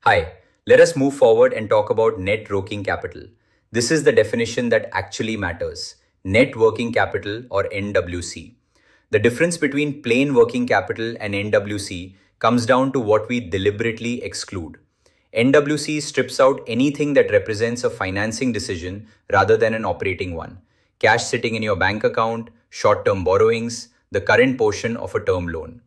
Hi, let us move forward and talk about net working capital. This is the definition that actually matters. Net working capital or NWC. The difference between plain working capital and NWC comes down to what we deliberately exclude. NWC strips out anything that represents a financing decision rather than an operating one. Cash sitting in your bank account, short term borrowings, the current portion of a term loan.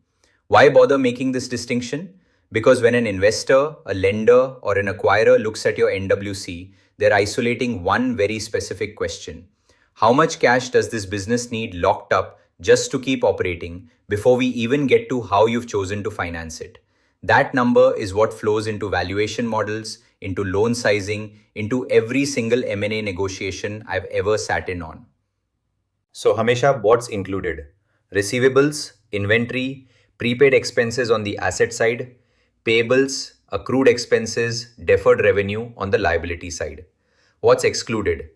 Why bother making this distinction? Because when an investor, a lender, or an acquirer looks at your NWC, they're isolating one very specific question. How much cash does this business need locked up just to keep operating before we even get to how you've chosen to finance it? That number is what flows into valuation models, into loan sizing, into every single M&A negotiation I've ever sat in on. So, Hamesha, what's included? Receivables, inventory, prepaid expenses on the asset side, payables, accrued expenses, deferred revenue on the liability side. What's excluded?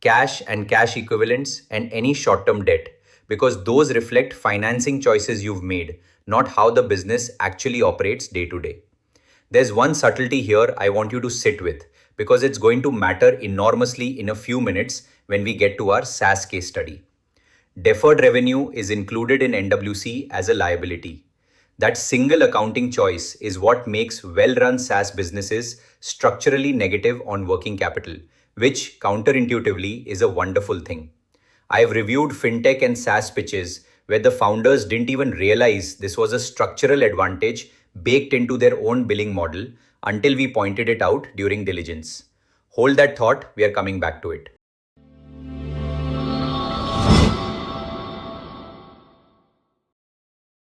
Cash and cash equivalents and any short term debt, because those reflect financing choices you've made, not how the business actually operates day to day. There's one subtlety here I want you to sit with because it's going to matter enormously in a few minutes when we get to our SaaS case study. Deferred revenue is included in NWC as a liability. That single accounting choice is what makes well run SaaS businesses structurally negative on working capital, which counterintuitively is a wonderful thing. I've reviewed fintech and SaaS pitches where the founders didn't even realize this was a structural advantage baked into their own billing model until we pointed it out during diligence. Hold that thought, we are coming back to it.